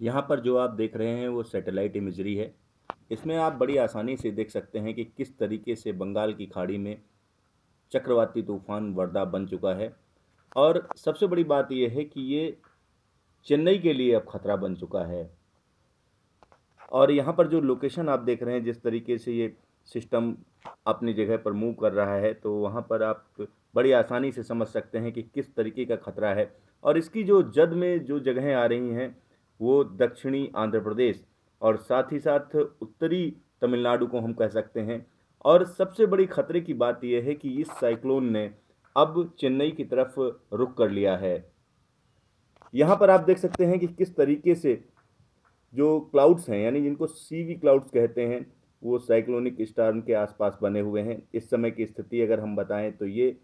यहाँ पर जो आप देख रहे हैं वो सैटेलाइट इमेजरी है। इसमें आप बड़ी आसानी से देख सकते हैं कि किस तरीके से बंगाल की खाड़ी में चक्रवाती तूफान वर्दा बन चुका है। और सबसे बड़ी बात यह है कि ये चेन्नई के लिए अब खतरा बन चुका है। और यहाँ पर जो लोकेशन आप देख रहे हैं, जिस तरीके से ये सिस्टम अपनी जगह पर मूव कर रहा है, तो वहाँ पर आप बड़ी आसानी से समझ सकते हैं कि किस तरीके का खतरा है। और इसकी जो जद में जो जगहें आ रही हैं वो दक्षिणी आंध्र प्रदेश और साथ ही साथ उत्तरी तमिलनाडु को हम कह सकते हैं। और सबसे बड़ी खतरे की बात यह है कि इस साइक्लोन ने अब चेन्नई की तरफ रुख कर लिया है। यहाँ पर आप देख सकते हैं कि किस तरीके से जो क्लाउड्स हैं, यानी जिनको सीवी क्लाउड्स कहते हैं, वो साइक्लोनिक स्टॉर्म के आसपास बने हुए हैं। इस समय की स्थिति अगर हम बताएं तो ये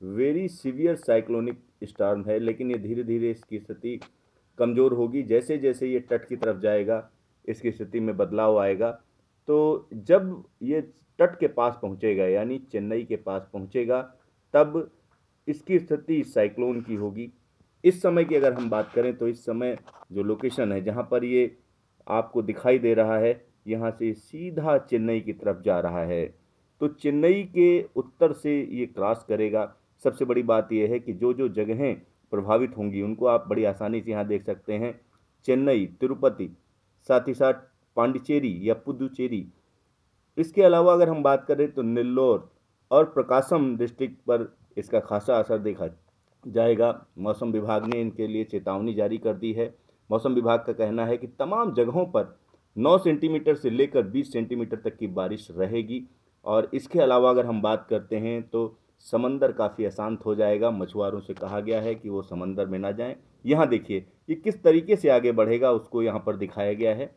वेरी सीवियर साइक्लोनिक स्टॉर्म है, लेकिन ये धीरे धीरे इसकी स्थिति कमज़ोर होगी। जैसे जैसे ये तट की तरफ जाएगा इसकी स्थिति में बदलाव आएगा। तो जब ये तट के पास पहुंचेगा, यानी चेन्नई के पास पहुंचेगा, तब इसकी स्थिति साइक्लोन की होगी। इस समय की अगर हम बात करें तो इस समय जो लोकेशन है जहां पर ये आपको दिखाई दे रहा है, यहाँ से सीधा चेन्नई की तरफ जा रहा है। तो चेन्नई के उत्तर से ये क्रॉस करेगा। सबसे बड़ी बात यह है कि जो जो जगहें प्रभावित होंगी उनको आप बड़ी आसानी से यहाँ देख सकते हैं। चेन्नई, तिरुपति, साथ ही साथ पांडिचेरी या पुदुचेरी। इसके अलावा अगर हम बात करें तो नेल्लोर और प्रकाशम डिस्ट्रिक्ट पर इसका खासा असर देखा जाएगा। मौसम विभाग ने इनके लिए चेतावनी जारी कर दी है। मौसम विभाग का कहना है कि तमाम जगहों पर 9 सेंटीमीटर से लेकर 20 सेंटीमीटर तक की बारिश रहेगी। और इसके अलावा अगर हम बात करते हैं तो समंदर काफ़ी अशांत हो जाएगा। मछुआरों से कहा गया है कि वो समंदर में ना जाएं। यहाँ देखिए ये किस तरीके से आगे बढ़ेगा, उसको यहाँ पर दिखाया गया है।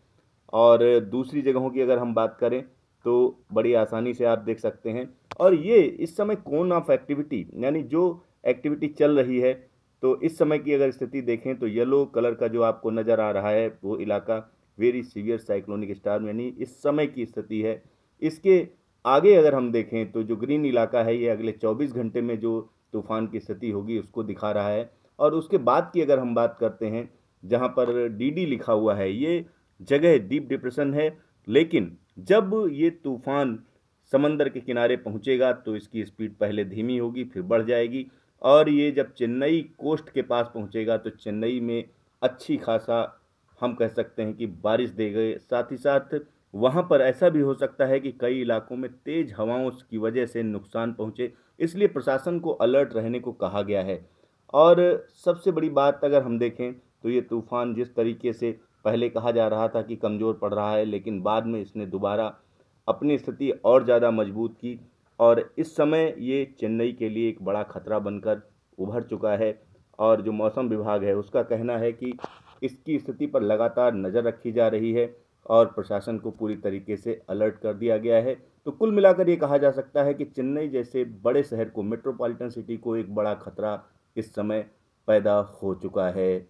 और दूसरी जगहों की अगर हम बात करें तो बड़ी आसानी से आप देख सकते हैं। और ये इस समय कोन ऑफ एक्टिविटी, यानी जो एक्टिविटी चल रही है, तो इस समय की अगर स्थिति देखें तो येलो कलर का जो आपको नज़र आ रहा है वो इलाका वेरी सीवियर साइक्लोनिक स्टॉर्म यानी इस समय की स्थिति है। इसके आगे अगर हम देखें तो जो ग्रीन इलाका है ये अगले 24 घंटे में जो तूफान की स्थिति होगी उसको दिखा रहा है। और उसके बाद की अगर हम बात करते हैं, जहाँ पर डीडी लिखा हुआ है, ये जगह डीप डिप्रेशन है। लेकिन जब ये तूफान समंदर के किनारे पहुंचेगा तो इसकी स्पीड पहले धीमी होगी, फिर बढ़ जाएगी। और ये जब चेन्नई कोस्ट के पास पहुंचेगा तो चेन्नई में अच्छी खासा हम कह सकते हैं कि बारिश देगा। साथ ही साथ वहां पर ऐसा भी हो सकता है कि कई इलाकों में तेज हवाओं की वजह से नुकसान पहुंचे। इसलिए प्रशासन को अलर्ट रहने को कहा गया है। और सबसे बड़ी बात अगर हम देखें तो ये तूफान जिस तरीके से पहले कहा जा रहा था कि कमज़ोर पड़ रहा है, लेकिन बाद में इसने दोबारा अपनी स्थिति और ज़्यादा मजबूत की। और इस समय ये चेन्नई के लिए एक बड़ा खतरा बनकर उभर चुका है। और जो मौसम विभाग है उसका कहना है कि इसकी स्थिति पर लगातार नज़र रखी जा रही है और प्रशासन को पूरी तरीके से अलर्ट कर दिया गया है। तो कुल मिलाकर ये कहा जा सकता है कि चेन्नई जैसे बड़े शहर को, मेट्रोपॉलिटन सिटी को एक बड़ा खतरा इस समय पैदा हो चुका है।